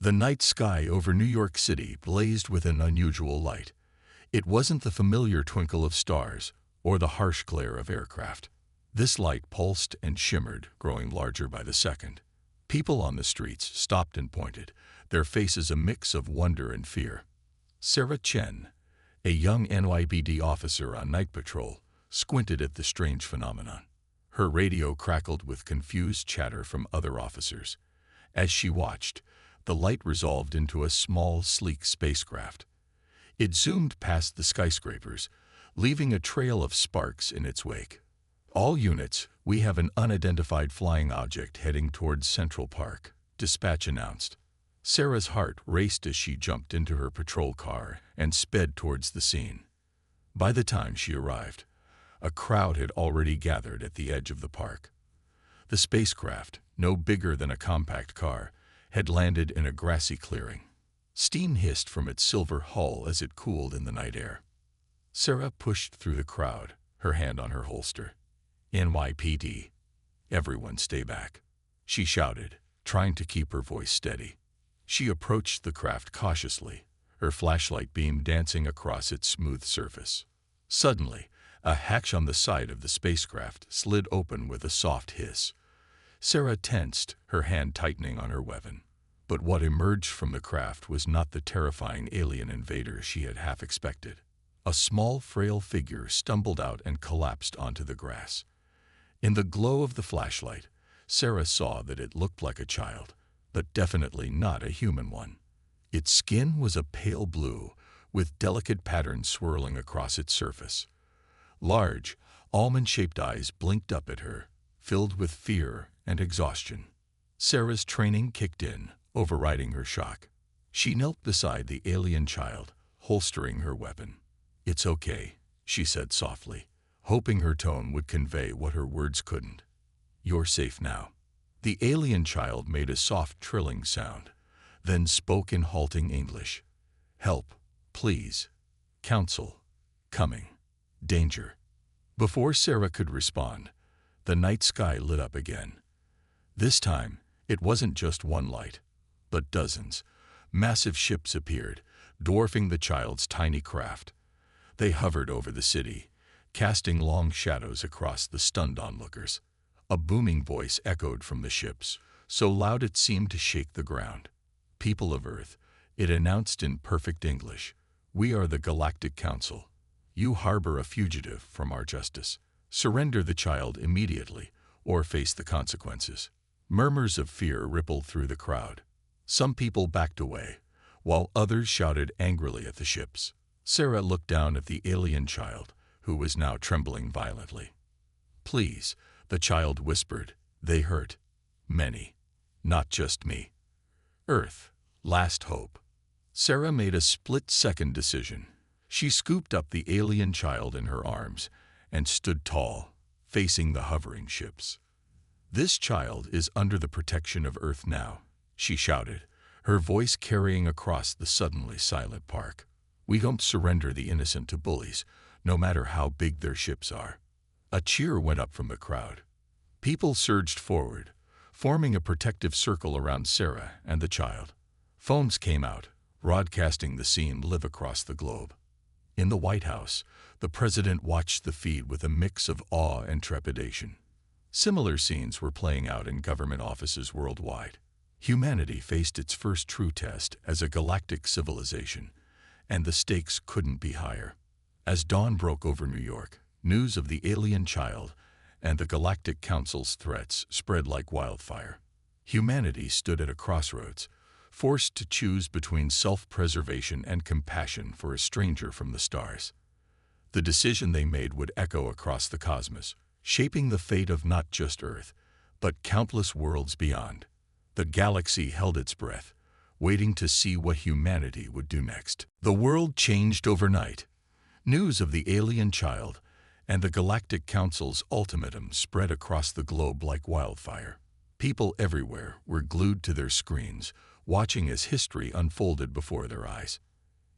The night sky over New York City blazed with an unusual light. It wasn't the familiar twinkle of stars or the harsh glare of aircraft. This light pulsed and shimmered, growing larger by the second. People on the streets stopped and pointed, their faces a mix of wonder and fear. Sarah Chen, a young NYPD officer on night patrol, squinted at the strange phenomenon. Her radio crackled with confused chatter from other officers. As she watched, the light resolved into a small, sleek spacecraft. It zoomed past the skyscrapers, leaving a trail of sparks in its wake. "All units, we have an unidentified flying object heading towards Central Park," dispatch announced. Sarah's heart raced as she jumped into her patrol car and sped towards the scene. By the time she arrived, a crowd had already gathered at the edge of the park. The spacecraft, no bigger than a compact car, had landed in a grassy clearing. Steam hissed from its silver hull as it cooled in the night air. Sarah pushed through the crowd, her hand on her holster. "NYPD. Everyone stay back," she shouted, trying to keep her voice steady. She approached the craft cautiously, her flashlight beam dancing across its smooth surface. Suddenly, a hatch on the side of the spacecraft slid open with a soft hiss. Sarah tensed, her hand tightening on her weapon. But what emerged from the craft was not the terrifying alien invader she had half expected. A small, frail figure stumbled out and collapsed onto the grass. In the glow of the flashlight, Sarah saw that it looked like a child, but definitely not a human one. Its skin was a pale blue, with delicate patterns swirling across its surface. Large, almond-shaped eyes blinked up at her, filled with fear and exhaustion. Sarah's training kicked in, overriding her shock. She knelt beside the alien child, holstering her weapon. "It's okay," she said softly, hoping her tone would convey what her words couldn't. "You're safe now." The alien child made a soft trilling sound, then spoke in halting English. "Help, please. Council. Coming. Danger." Before Sarah could respond, the night sky lit up again. This time, it wasn't just one light, but dozens. Massive ships appeared, dwarfing the child's tiny craft. They hovered over the city, casting long shadows across the stunned onlookers. A booming voice echoed from the ships, so loud it seemed to shake the ground. "People of Earth," it announced in perfect English, "we are the Galactic Council. You harbor a fugitive from our justice. Surrender the child immediately, or face the consequences." Murmurs of fear rippled through the crowd. Some people backed away, while others shouted angrily at the ships. Sarah looked down at the alien child, who was now trembling violently. "Please," the child whispered, "they hurt. Many. Not just me. Earth, last hope." Sarah made a split-second decision. She scooped up the alien child in her arms and stood tall, facing the hovering ships. "This child is under the protection of Earth now," she shouted, her voice carrying across the suddenly silent park. "We don't surrender the innocent to bullies, no matter how big their ships are." A cheer went up from the crowd. People surged forward, forming a protective circle around Sarah and the child. Phones came out, broadcasting the scene live across the globe. In the White House, the president watched the feed with a mix of awe and trepidation. Similar scenes were playing out in government offices worldwide. Humanity faced its first true test as a galactic civilization, and the stakes couldn't be higher. As dawn broke over New York, news of the alien child and the Galactic Council's threats spread like wildfire. Humanity stood at a crossroads, forced to choose between self-preservation and compassion for a stranger from the stars. The decision they made would echo across the cosmos, shaping the fate of not just Earth, but countless worlds beyond. The galaxy held its breath, waiting to see what humanity would do next. The world changed overnight. News of the alien child and the Galactic Council's ultimatum spread across the globe like wildfire. People everywhere were glued to their screens, watching as history unfolded before their eyes.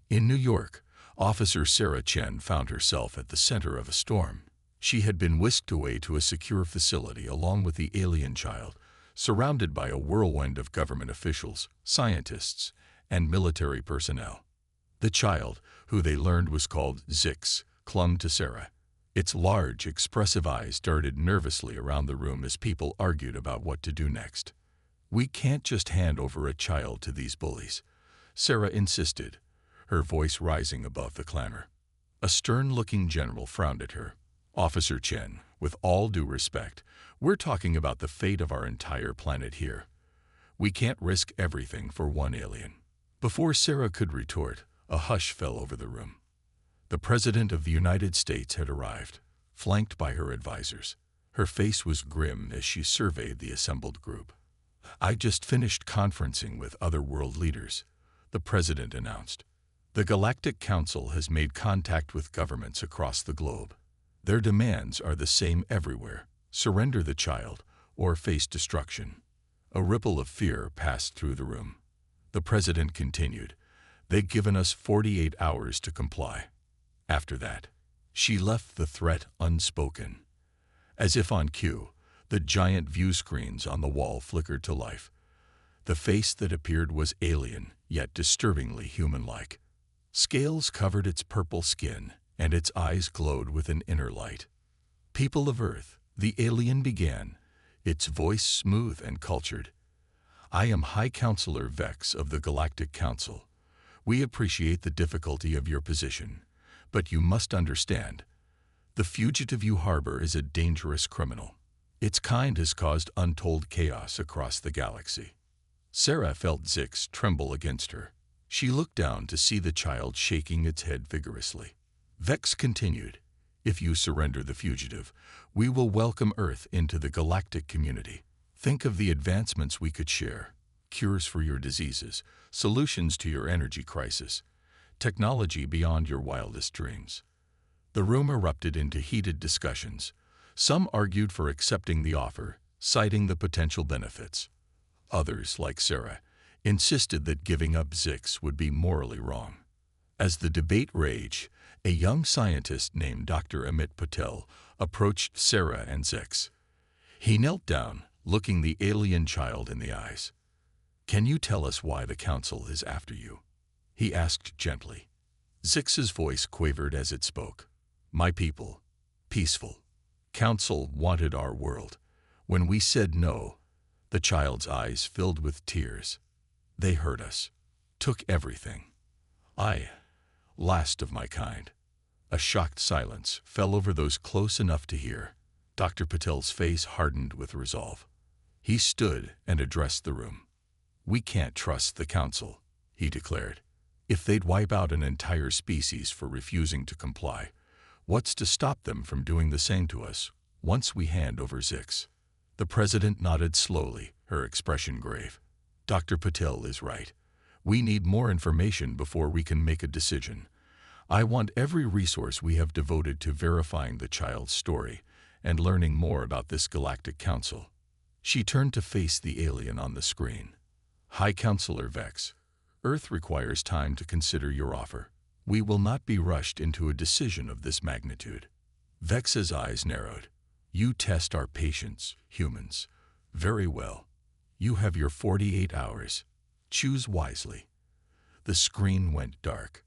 In New York, Officer Sarah Chen found herself at the center of a storm. She had been whisked away to a secure facility along with the alien child, surrounded by a whirlwind of government officials, scientists, and military personnel. The child, who they learned was called Zix, clung to Sarah. Its large, expressive eyes darted nervously around the room as people argued about what to do next. "We can't just hand over a child to these bullies," Sarah insisted, her voice rising above the clamor. A stern-looking general frowned at her. "Officer Chen, with all due respect, we're talking about the fate of our entire planet here. We can't risk everything for one alien." Before Sarah could retort, a hush fell over the room. The President of the United States had arrived, flanked by her advisors. Her face was grim as she surveyed the assembled group. "I just finished conferencing with other world leaders," the President announced. "The Galactic Council has made contact with governments across the globe. Their demands are the same everywhere: surrender the child or face destruction." A ripple of fear passed through the room. The President continued, "They've given us 48 hours to comply. After that." She left the threat unspoken. As if on cue, the giant view screens on the wall flickered to life. The face that appeared was alien, yet disturbingly human-like. Scales covered its purple skin, and its eyes glowed with an inner light. "People of Earth," the alien began, its voice smooth and cultured. "I am High Counselor Vex of the Galactic Council. We appreciate the difficulty of your position, but you must understand, the fugitive you harbor is a dangerous criminal. Its kind has caused untold chaos across the galaxy." Sarah felt Zix tremble against her. She looked down to see the child shaking its head vigorously. Vex continued, "If you surrender the fugitive, we will welcome Earth into the galactic community. Think of the advancements we could share: cures for your diseases, solutions to your energy crisis, technology beyond your wildest dreams." The room erupted into heated discussions. Some argued for accepting the offer, citing the potential benefits. Others, like Sarah, insisted that giving up Zix would be morally wrong. As the debate raged, a young scientist named Dr. Amit Patel approached Sarah and Zix. He knelt down, looking the alien child in the eyes. "Can you tell us why the Council is after you?" he asked gently. Zix's voice quavered as it spoke. "My people, peaceful. Council wanted our world. When we said no," the child's eyes filled with tears, "they hurt us, took everything. I, last of my kind." A shocked silence fell over those close enough to hear. Dr. Patel's face hardened with resolve. He stood and addressed the room. "We can't trust the Council," he declared. "If they'd wipe out an entire species for refusing to comply, what's to stop them from doing the same to us once we hand over Zix?" The President nodded slowly, her expression grave. "Dr. Patel is right. We need more information before we can make a decision. I want every resource we have devoted to verifying the child's story and learning more about this Galactic Council." She turned to face the alien on the screen. "High Counselor Vex, Earth requires time to consider your offer. We will not be rushed into a decision of this magnitude." Vex's eyes narrowed. "You test our patience, humans. Very well. You have your 48 hours. Choose wisely." The screen went dark.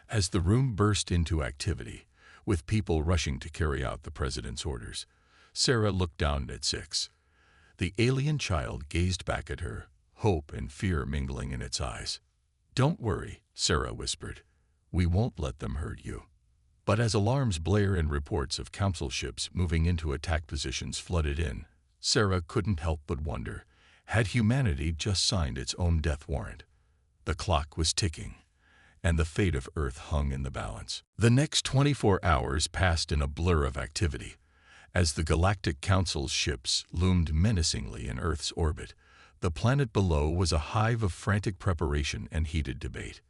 As the room burst into activity, with people rushing to carry out the President's orders, Sarah looked down at Zix. The alien child gazed back at her, hope and fear mingling in its eyes. "Don't worry," Sarah whispered. "We won't let them hurt you." But as alarms blare and reports of Council ships moving into attack positions flooded in, Sarah couldn't help but wonder, had humanity just signed its own death warrant? The clock was ticking, and the fate of Earth hung in the balance. The next 24 hours passed in a blur of activity. As the Galactic Council's ships loomed menacingly in Earth's orbit, the planet below was a hive of frantic preparation and heated debate.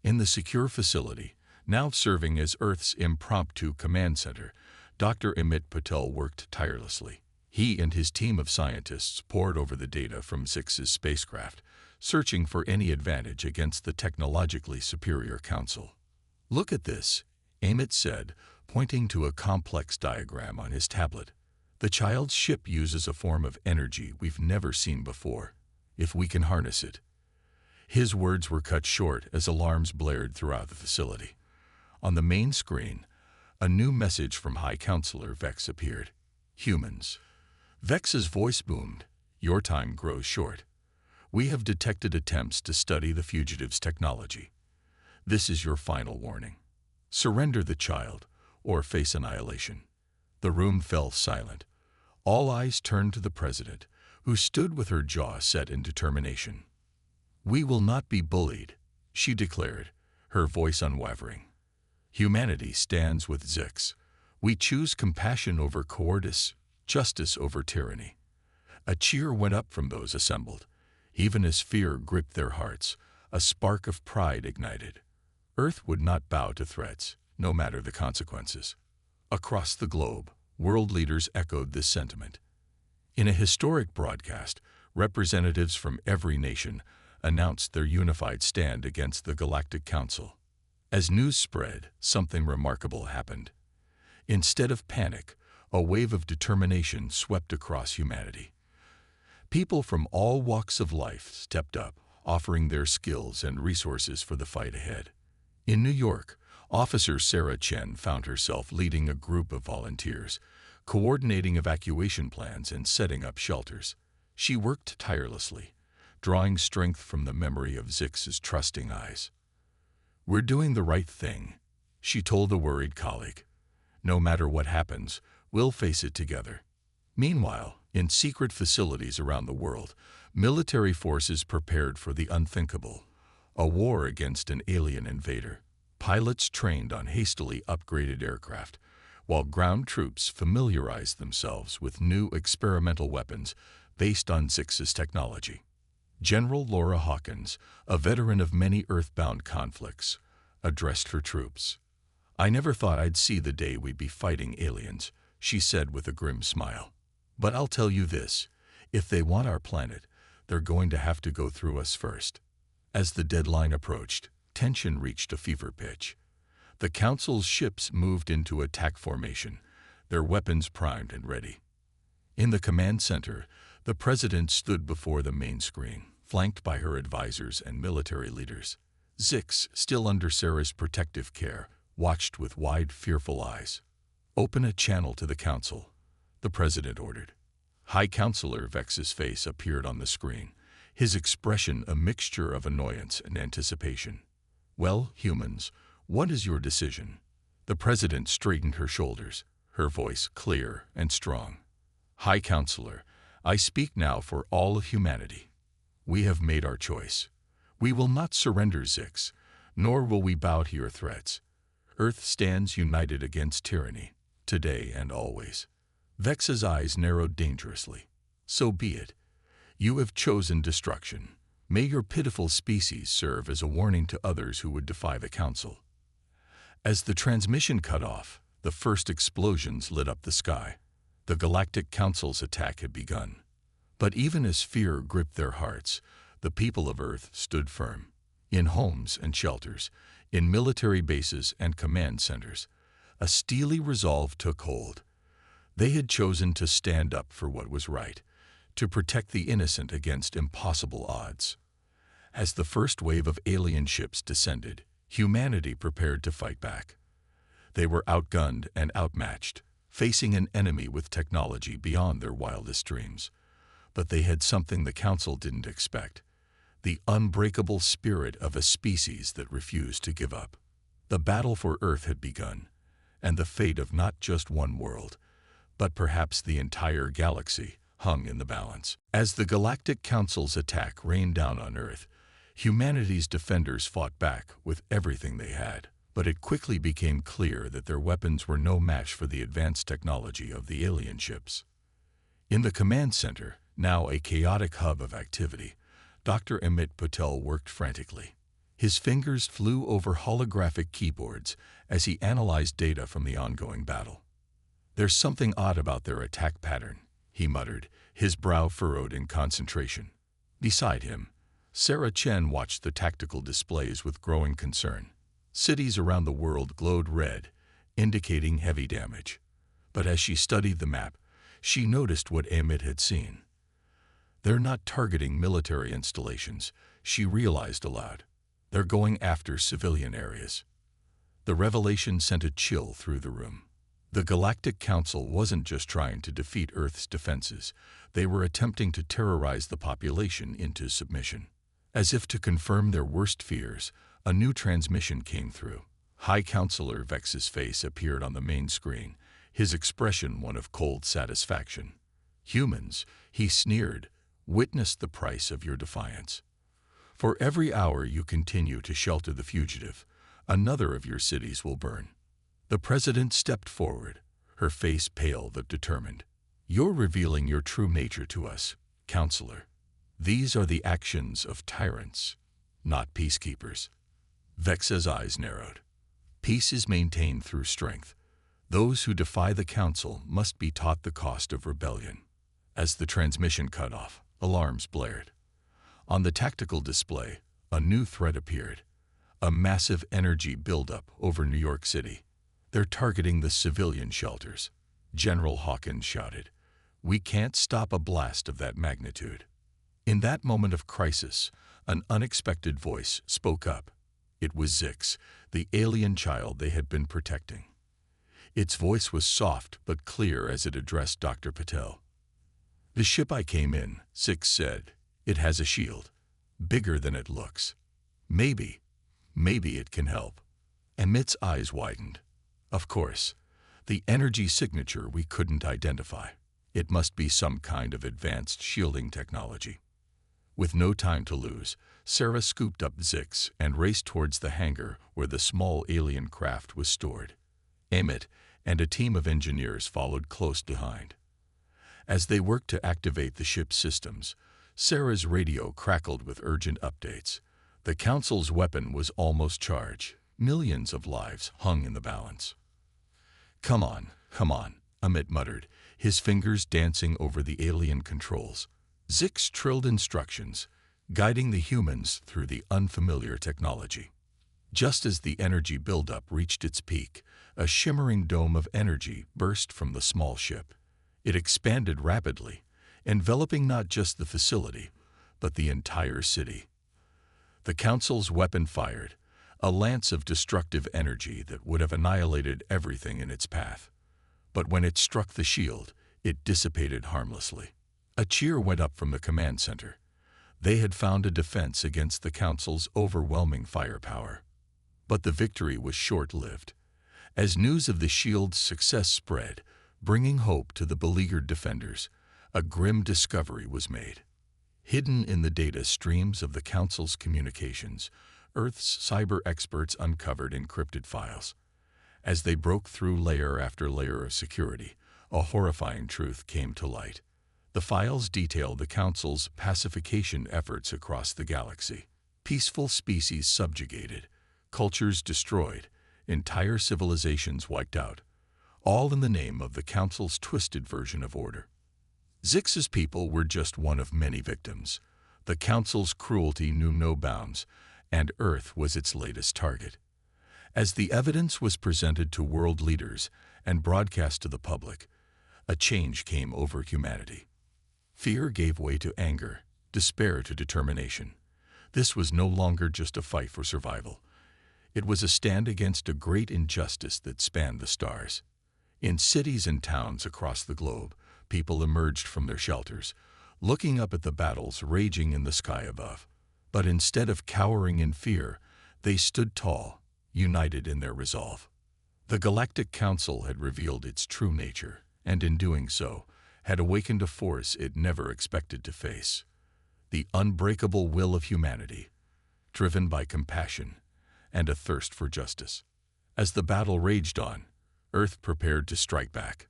In the secure facility, now serving as Earth's impromptu command center, Dr. Amit Patel worked tirelessly. He and his team of scientists pored over the data from Zix's spacecraft, searching for any advantage against the technologically superior Council. "Look at this," Amit said, pointing to a complex diagram on his tablet. The child's ship uses a form of energy we've never seen before, if we can harness it. His words were cut short as alarms blared throughout the facility. On the main screen, a new message from High Counselor Vex appeared. Humans. Vex's voice boomed. Your time grows short. We have detected attempts to study the fugitive's technology. This is your final warning. Surrender the child, or face annihilation. The room fell silent. All eyes turned to the president, who stood with her jaw set in determination. We will not be bullied, she declared, her voice unwavering. Humanity stands with Zix. We choose compassion over cowardice, justice over tyranny. A cheer went up from those assembled. Even as fear gripped their hearts, a spark of pride ignited. Earth would not bow to threats, no matter the consequences. Across the globe, world leaders echoed this sentiment. In a historic broadcast, representatives from every nation announced their unified stand against the Galactic Council. As news spread, something remarkable happened. Instead of panic, a wave of determination swept across humanity. People from all walks of life stepped up, offering their skills and resources for the fight ahead. In New York, Officer Sarah Chen found herself leading a group of volunteers, coordinating evacuation plans and setting up shelters. She worked tirelessly, drawing strength from the memory of Zix's trusting eyes. We're doing the right thing, she told a worried colleague. No matter what happens, we'll face it together. Meanwhile, in secret facilities around the world, military forces prepared for the unthinkable, a war against an alien invader. Pilots trained on hastily upgraded aircraft, while ground troops familiarized themselves with new experimental weapons based on Zix's technology. General Laura Hawkins, a veteran of many Earthbound conflicts, addressed her troops. I never thought I'd see the day we'd be fighting aliens, she said with a grim smile. But I'll tell you this, if they want our planet, they're going to have to go through us first. As the deadline approached, tension reached a fever pitch. The Council's ships moved into attack formation, their weapons primed and ready. In the command center, the president stood before the main screen, flanked by her advisors and military leaders. Zix, still under Sarah's protective care, watched with wide, fearful eyes. Open a channel to the Council, the president ordered. High Counselor Vex's face appeared on the screen, his expression a mixture of annoyance and anticipation. Well, humans, what is your decision? The president straightened her shoulders, her voice clear and strong. High Counselor, I speak now for all of humanity. We have made our choice. We will not surrender, Zix, nor will we bow to your threats. Earth stands united against tyranny, today and always. Vex's eyes narrowed dangerously. So be it. You have chosen destruction. May your pitiful species serve as a warning to others who would defy the Council. As the transmission cut off, the first explosions lit up the sky. The Galactic Council's attack had begun. But even as fear gripped their hearts, the people of Earth stood firm. In homes and shelters, in military bases and command centers, a steely resolve took hold. They had chosen to stand up for what was right, to protect the innocent against impossible odds. As the first wave of alien ships descended, humanity prepared to fight back. They were outgunned and outmatched, facing an enemy with technology beyond their wildest dreams. But they had something the Council didn't expect, the unbreakable spirit of a species that refused to give up. The battle for Earth had begun, and the fate of not just one world, but perhaps the entire galaxy, hung in the balance. As the Galactic Council's attack rained down on Earth, humanity's defenders fought back with everything they had. But it quickly became clear that their weapons were no match for the advanced technology of the alien ships. In the command center, now a chaotic hub of activity, Dr. Amit Patel worked frantically. His fingers flew over holographic keyboards as he analyzed data from the ongoing battle. There's something odd about their attack pattern, he muttered, his brow furrowed in concentration. Beside him, Sarah Chen watched the tactical displays with growing concern. Cities around the world glowed red, indicating heavy damage. But as she studied the map, She noticed what Amit had seen. They're not targeting military installations, she realized aloud. They're going after civilian areas. The revelation sent a chill through the room. The Galactic Council wasn't just trying to defeat Earth's defenses, they were attempting to terrorize the population into submission. As if to confirm their worst fears, a new transmission came through. High Counselor Vex's face appeared on the main screen, his expression one of cold satisfaction. Humans, he sneered, witnessed the price of your defiance. For every hour you continue to shelter the fugitive, another of your cities will burn. The president stepped forward, her face pale but determined. You're revealing your true nature to us, Counselor. These are the actions of tyrants, not peacekeepers. Vex's eyes narrowed. Peace is maintained through strength. Those who defy the council must be taught the cost of rebellion. As the transmission cut off, alarms blared. On the tactical display, a new threat appeared. A massive energy buildup over New York City. They're targeting the civilian shelters. General Hawkins shouted. We can't stop a blast of that magnitude. In that moment of crisis, an unexpected voice spoke up. It was Zix, the alien child they had been protecting. Its voice was soft but clear as it addressed Dr. Patel. The ship I came in, Zix said. It has a shield, bigger than it looks. Maybe it can help. Amit's eyes widened. Of course, the energy signature we couldn't identify. It must be some kind of advanced shielding technology. With no time to lose, Sarah scooped up Zix and raced towards the hangar where the small alien craft was stored. Amit and a team of engineers followed close behind. As they worked to activate the ship's systems, Sarah's radio crackled with urgent updates. The Council's weapon was almost charged. Millions of lives hung in the balance. Come on, Amit muttered, his fingers dancing over the alien controls. Zix trilled instructions, guiding the humans through the unfamiliar technology. Just as the energy buildup reached its peak, a shimmering dome of energy burst from the small ship. It expanded rapidly, enveloping not just the facility, but the entire city. The Council's weapon fired, a lance of destructive energy that would have annihilated everything in its path. But when it struck the shield, it dissipated harmlessly. A cheer went up from the command center. They had found a defense against the Council's overwhelming firepower. But the victory was short-lived. As news of the shield's success spread, bringing hope to the beleaguered defenders, a grim discovery was made. Hidden in the data streams of the Council's communications, Earth's cyber experts uncovered encrypted files. As they broke through layer after layer of security, a horrifying truth came to light. The files detailed the Council's pacification efforts across the galaxy. Peaceful species subjugated, cultures destroyed, entire civilizations wiped out, all in the name of the Council's twisted version of order. Zix's people were just one of many victims. The Council's cruelty knew no bounds, and Earth was its latest target. As the evidence was presented to world leaders and broadcast to the public, a change came over humanity. Fear gave way to anger, despair to determination. This was no longer just a fight for survival. It was a stand against a great injustice that spanned the stars. In cities and towns across the globe, people emerged from their shelters, looking up at the battles raging in the sky above. But instead of cowering in fear, they stood tall, united in their resolve. The Galactic Council had revealed its true nature, and in doing so, had awakened a force it never expected to face. The unbreakable will of humanity, driven by compassion and a thirst for justice. As the battle raged on, Earth prepared to strike back.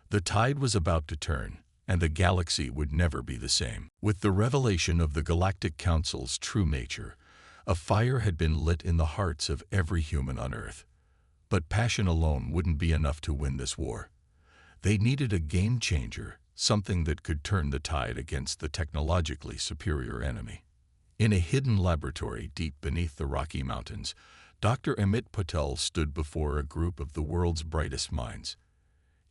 The tide was about to turn, and the galaxy would never be the same. With the revelation of the Galactic Council's true nature, a fire had been lit in the hearts of every human on Earth. But passion alone wouldn't be enough to win this war. They needed a game changer, something that could turn the tide against the technologically superior enemy. In a hidden laboratory deep beneath the Rocky Mountains, Dr. Amit Patel stood before a group of the world's brightest minds.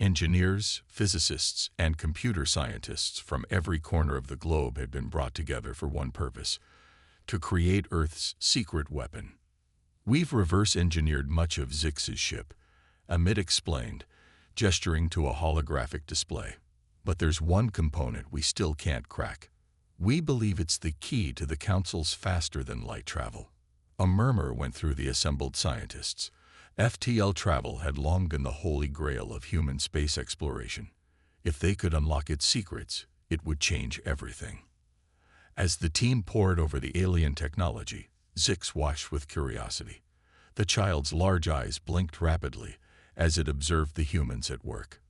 Engineers, physicists, and computer scientists from every corner of the globe had been brought together for one purpose: to create Earth's secret weapon. "We've reverse-engineered much of Zix's ship," Amit explained, gesturing to a holographic display. "But there's one component we still can't crack. We believe it's the key to the Council's faster-than-light travel." A murmur went through the assembled scientists. FTL travel had long been the holy grail of human space exploration. If they could unlock its secrets, it would change everything. As the team pored over the alien technology, Zix watched with curiosity. The child's large eyes blinked rapidly as it observed the humans at work.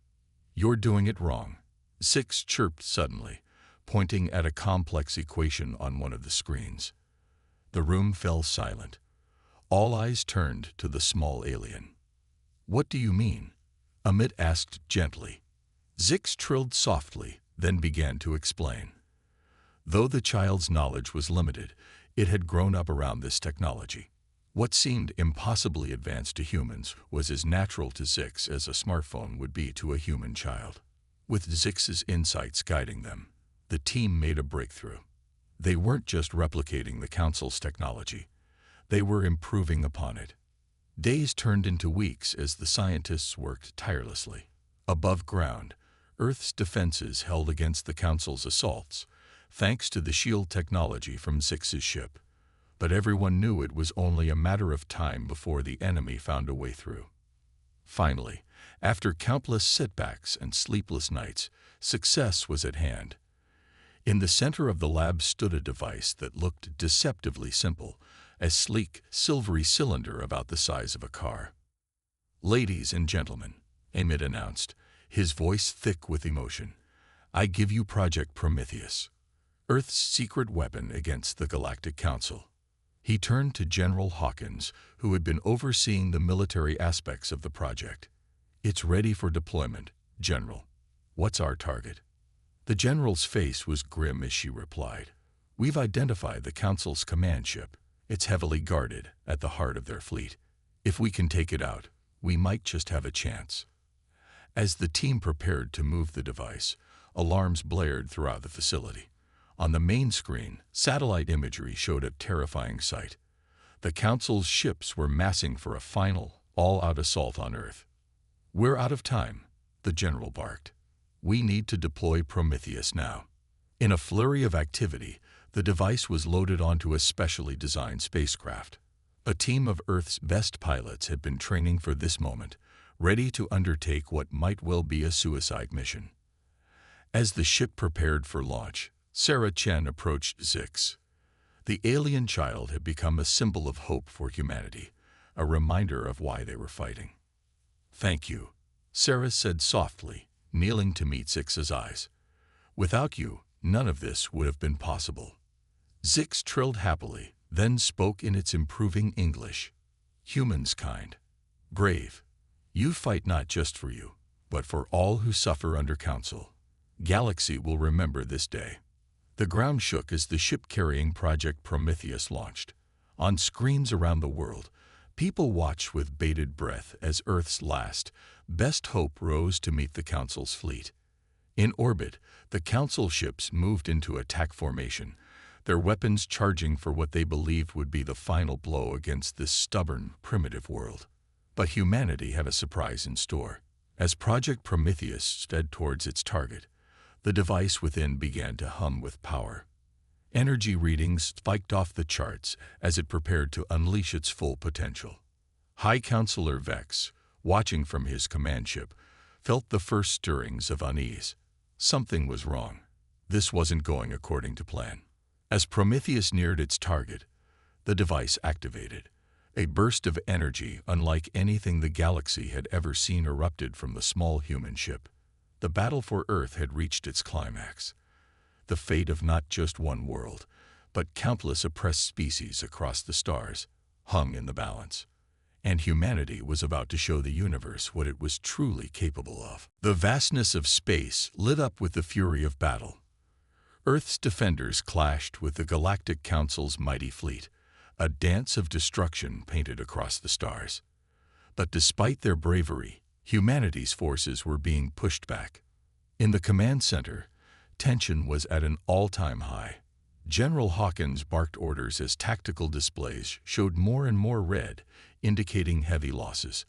"You're doing it wrong," Zix chirped suddenly, pointing at a complex equation on one of the screens. The room fell silent. All eyes turned to the small alien. "What do you mean?" Amit asked gently. Zix trilled softly, then began to explain. Though the child's knowledge was limited, it had grown up around this technology. What seemed impossibly advanced to humans was as natural to Zix as a smartphone would be to a human child. With Zix's insights guiding them, the team made a breakthrough. They weren't just replicating the Council's technology. They were improving upon it. Days turned into weeks as the scientists worked tirelessly. Above ground, Earth's defenses held against the Council's assaults, thanks to the shield technology from Zix's ship. But everyone knew it was only a matter of time before the enemy found a way through. Finally, after countless setbacks and sleepless nights, success was at hand. In the center of the lab stood a device that looked deceptively simple, a sleek, silvery cylinder about the size of a car. "Ladies and gentlemen," Amit announced, his voice thick with emotion, "I give you Project Prometheus, Earth's secret weapon against the Galactic Council." He turned to General Hawkins, who had been overseeing the military aspects of the project. "It's ready for deployment, General. What's our target?" The general's face was grim as she replied, "We've identified the Council's command ship. It's heavily guarded at the heart of their fleet. If we can take it out, we might just have a chance." As the team prepared to move the device, alarms blared throughout the facility. On the main screen, satellite imagery showed a terrifying sight. The Council's ships were massing for a final, all-out assault on Earth. "We're out of time," the general barked. "We need to deploy Prometheus now." In a flurry of activity, the device was loaded onto a specially designed spacecraft. A team of Earth's best pilots had been training for this moment, ready to undertake what might well be a suicide mission. As the ship prepared for launch, Sarah Chen approached Zix. The alien child had become a symbol of hope for humanity, a reminder of why they were fighting. "Thank you," Sarah said softly, kneeling to meet Zix's eyes. "Without you, none of this would have been possible." Zix trilled happily, then spoke in its improving English. "Humans kind, brave. You fight not just for you, but for all who suffer under Council. Galaxy will remember this day." The ground shook as the ship carrying Project Prometheus launched. On screens around the world, people watched with bated breath as Earth's last, best hope rose to meet the Council's fleet. In orbit, the Council ships moved into attack formation, their weapons charging for what they believed would be the final blow against this stubborn, primitive world. But humanity had a surprise in store. As Project Prometheus sped towards its target, the device within began to hum with power. Energy readings spiked off the charts as it prepared to unleash its full potential. High Counselor Vex, watching from his command ship, felt the first stirrings of unease. Something was wrong. This wasn't going according to plan. As Prometheus neared its target, the device activated. A burst of energy unlike anything the galaxy had ever seen erupted from the small human ship. The battle for Earth had reached its climax. The fate of not just one world, but countless oppressed species across the stars, hung in the balance. And humanity was about to show the universe what it was truly capable of. The vastness of space lit up with the fury of battle. Earth's defenders clashed with the Galactic Council's mighty fleet, a dance of destruction painted across the stars. But despite their bravery, Humanity's forces were being pushed back. In the command center, tension was at an all-time high. General Hawkins barked orders as tactical displays showed more and more red, indicating heavy losses.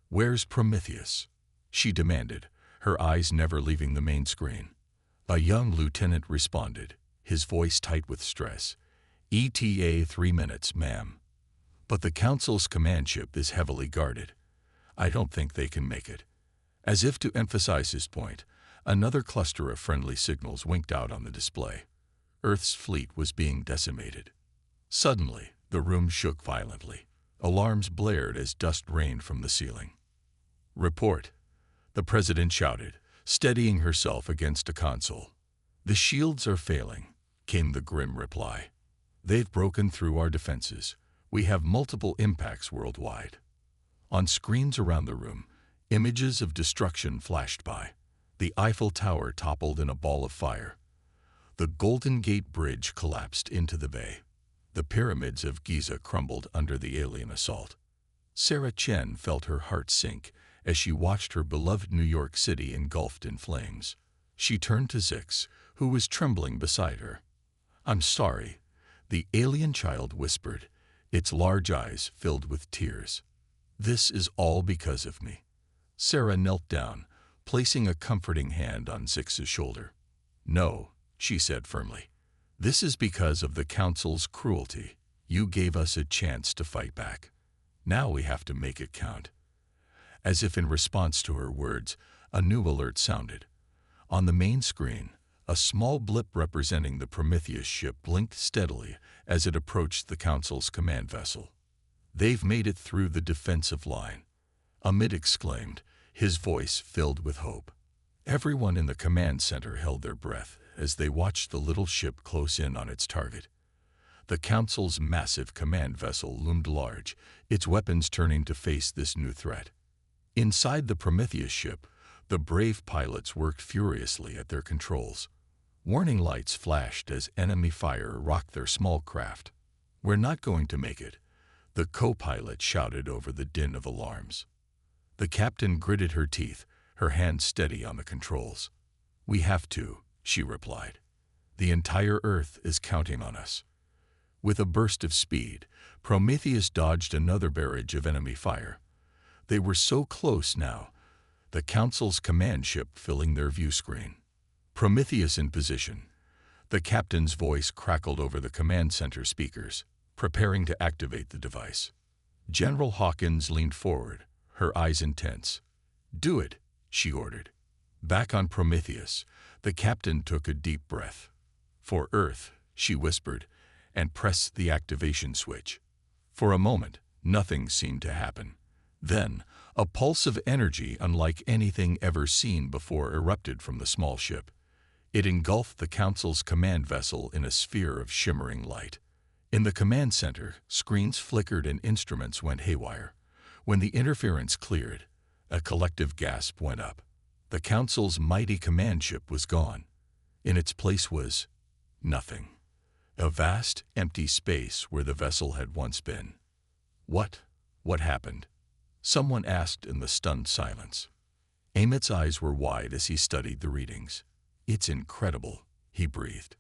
"Where's Prometheus?" she demanded, her eyes never leaving the main screen. A young lieutenant responded, his voice tight with stress. "ETA 3 minutes, ma'am. But the Council's command ship is heavily guarded. I don't think they can make it." As if to emphasize his point, another cluster of friendly signals winked out on the display. Earth's fleet was being decimated. Suddenly, the room shook violently. Alarms blared as dust rained from the ceiling. "Report," the president shouted, steadying herself against a console. "The shields are failing," came the grim reply. "They've broken through our defenses. We have multiple impacts worldwide." On screens around the room, images of destruction flashed by. The Eiffel Tower toppled in a ball of fire. The Golden Gate Bridge collapsed into the bay. The pyramids of Giza crumbled under the alien assault. Sarah Chen felt her heart sink as she watched her beloved New York City engulfed in flames. She turned to Zix, who was trembling beside her. "I'm sorry," the alien child whispered, its large eyes filled with tears. "This is all because of me." Sarah knelt down, placing a comforting hand on Zix's shoulder. "No," she said firmly. "This is because of the Council's cruelty. You gave us a chance to fight back. Now we have to make it count." As if in response to her words, a new alert sounded. On the main screen, a small blip representing the Prometheus ship blinked steadily as it approached the Council's command vessel. "They've made it through the defensive line," Amit exclaimed, his voice filled with hope. Everyone in the command center held their breath as they watched the little ship close in on its target. The Council's massive command vessel loomed large, its weapons turning to face this new threat. Inside the Prometheus ship, the brave pilots worked furiously at their controls. Warning lights flashed as enemy fire rocked their small craft. "We're not going to make it," the co-pilot shouted over the din of alarms. The captain gritted her teeth, her hand steady on the controls. "We have to," she replied. "The entire Earth is counting on us." With a burst of speed, Prometheus dodged another barrage of enemy fire. They were so close now, the Council's command ship filling their view screen. Prometheus in position. The captain's voice crackled over the command center speakers, preparing to activate the device. General Hawkins leaned forward, her eyes intense. "Do it," she ordered. Back on Prometheus, the captain took a deep breath. "For Earth," she whispered, and pressed the activation switch. For a moment, nothing seemed to happen. Then, a pulse of energy unlike anything ever seen before erupted from the small ship. It engulfed the Council's command vessel in a sphere of shimmering light. In the command center, screens flickered and instruments went haywire. When the interference cleared, a collective gasp went up. The Council's mighty command ship was gone. In its place was nothing. A vast, empty space where the vessel had once been. What happened?" someone asked in the stunned silence. Amit's eyes were wide as he studied the readings. "It's incredible," he breathed.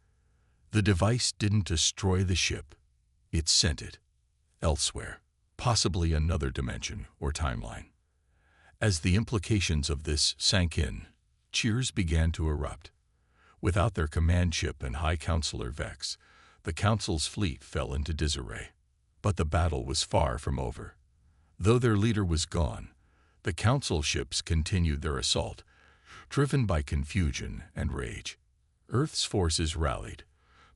"The device didn't destroy the ship. It sent it elsewhere, possibly another dimension or timeline." As the implications of this sank in, cheers began to erupt. Without their command ship and High Counselor Vex, the Council's fleet fell into disarray. But the battle was far from over. Though their leader was gone, the Council ships continued their assault, driven by confusion and rage. Earth's forces rallied,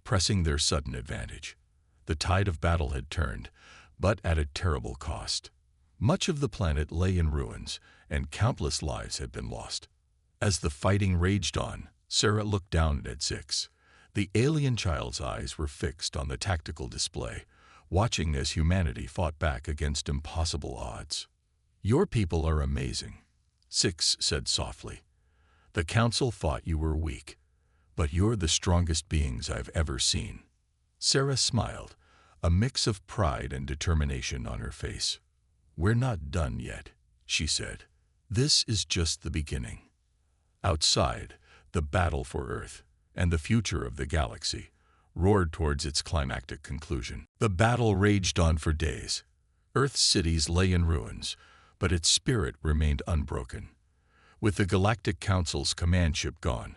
pressing their sudden advantage. The tide of battle had turned, but at a terrible cost. Much of the planet lay in ruins, and countless lives had been lost. As the fighting raged on, Sarah looked down at Zix. The alien child's eyes were fixed on the tactical display, watching as humanity fought back against impossible odds. "Your people are amazing," Zix said softly. "The Council thought you were weak, but you're the strongest beings I've ever seen." Sarah smiled, a mix of pride and determination on her face. "We're not done yet," she said. This is just the beginning. Outside, the battle for Earth and the future of the galaxy roared towards its climactic conclusion. The battle raged on for days. Earth's cities lay in ruins, but its spirit remained unbroken. With the Galactic Council's command ship gone,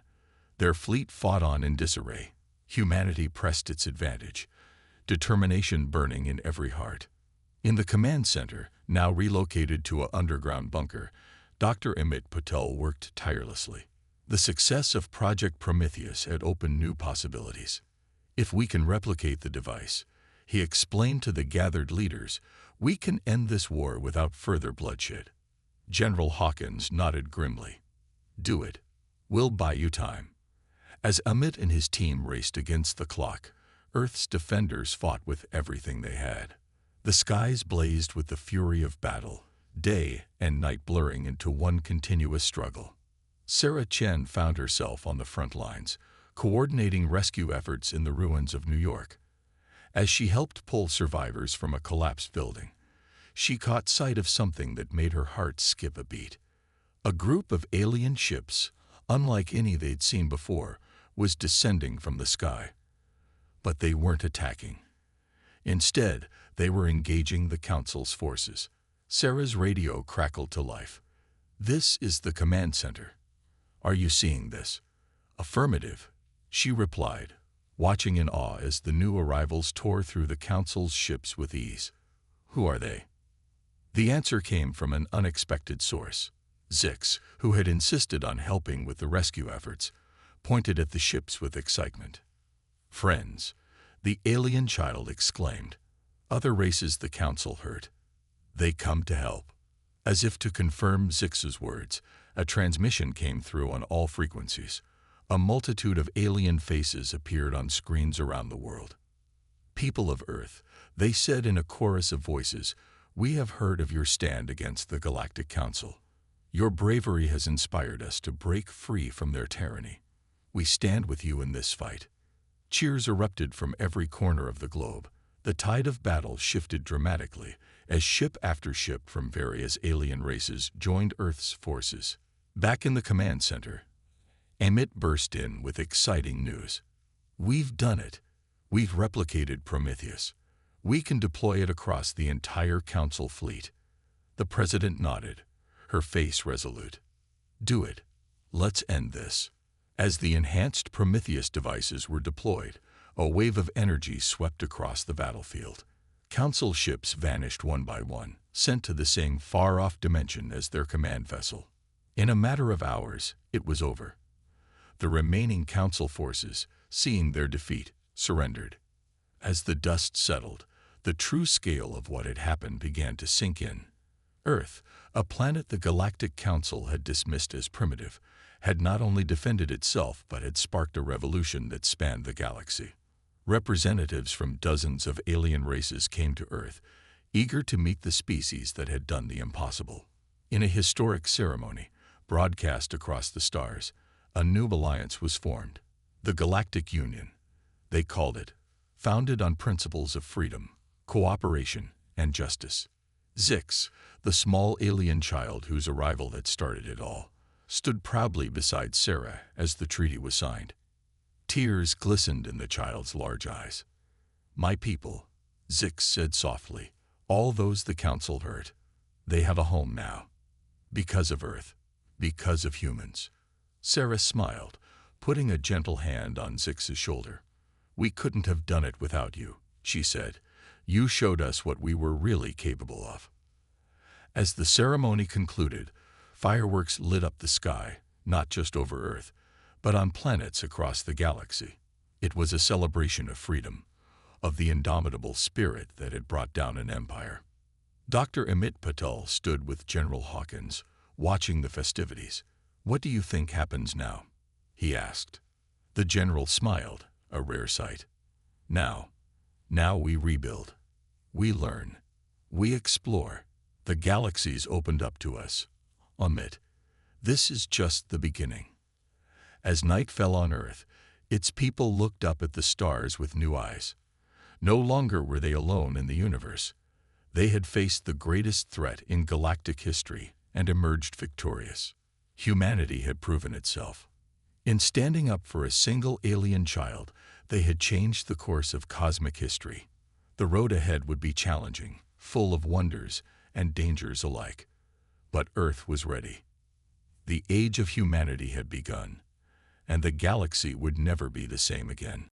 their fleet fought on in disarray. Humanity pressed its advantage, determination burning in every heart. In the command center, now relocated to an underground bunker, Dr. Amit Patel worked tirelessly. The success of Project Prometheus had opened new possibilities. If we can replicate the device, he explained to the gathered leaders, we can end this war without further bloodshed. General Hawkins nodded grimly. Do it. We'll buy you time. As Amit and his team raced against the clock, Earth's defenders fought with everything they had. The skies blazed with the fury of battle, day and night blurring into one continuous struggle. Sarah Chen found herself on the front lines, coordinating rescue efforts in the ruins of New York. As she helped pull survivors from a collapsed building, she caught sight of something that made her heart skip a beat. A group of alien ships, unlike any they'd seen before, was descending from the sky. But they weren't attacking. Instead, they were engaging the Council's forces. Sarah's radio crackled to life. This is the command center. Are you seeing this? Affirmative, she replied, watching in awe as the new arrivals tore through the Council's ships with ease. Who are they? The answer came from an unexpected source. Zix, who had insisted on helping with the rescue efforts, pointed at the ships with excitement. Friends, the alien child exclaimed. Other races the Council heard. They come to help. As if to confirm Zix's words, a transmission came through on all frequencies. A multitude of alien faces appeared on screens around the world. People of Earth, they said in a chorus of voices, we have heard of your stand against the Galactic Council. Your bravery has inspired us to break free from their tyranny. We stand with you in this fight. Cheers erupted from every corner of the globe. The tide of battle shifted dramatically as ship after ship from various alien races joined Earth's forces. Back in the command center, Amit burst in with exciting news. We've done it. We've replicated Prometheus. We can deploy it across the entire Council fleet. The President nodded, her face resolute. Do it. Let's end this. As the enhanced Prometheus devices were deployed, a wave of energy swept across the battlefield. Council ships vanished one by one, sent to the same far-off dimension as their command vessel. In a matter of hours, it was over. The remaining Council forces, seeing their defeat, surrendered. As the dust settled, the true scale of what had happened began to sink in. Earth, a planet the Galactic Council had dismissed as primitive, had not only defended itself but had sparked a revolution that spanned the galaxy. Representatives from dozens of alien races came to Earth, eager to meet the species that had done the impossible. In a historic ceremony, broadcast across the stars, a new alliance was formed, the Galactic Union. They called it, founded on principles of freedom, cooperation, and justice. Zix, the small alien child whose arrival had started it all, stood proudly beside Sarah as the treaty was signed. Tears glistened in the child's large eyes. My people, Zix said softly, all those the Council hurt, they have a home now. Because of Earth, because of humans. Sarah smiled, putting a gentle hand on Zix's shoulder. We couldn't have done it without you, she said. You showed us what we were really capable of. As the ceremony concluded, fireworks lit up the sky, not just over Earth, but on planets across the galaxy. It was a celebration of freedom, of the indomitable spirit that had brought down an empire. Dr. Amit Patel stood with General Hawkins, watching the festivities. What do you think happens now? He asked. The general smiled, a rare sight. Now we rebuild. We learn. We explore. The galaxies opened up to us. Amit, this is just the beginning. As night fell on Earth, its people looked up at the stars with new eyes. No longer were they alone in the universe. They had faced the greatest threat in galactic history, and emerged victorious. Humanity had proven itself. In standing up for a single alien child, they had changed the course of cosmic history. The road ahead would be challenging, full of wonders and dangers alike. But Earth was ready. The age of humanity had begun, and the galaxy would never be the same again.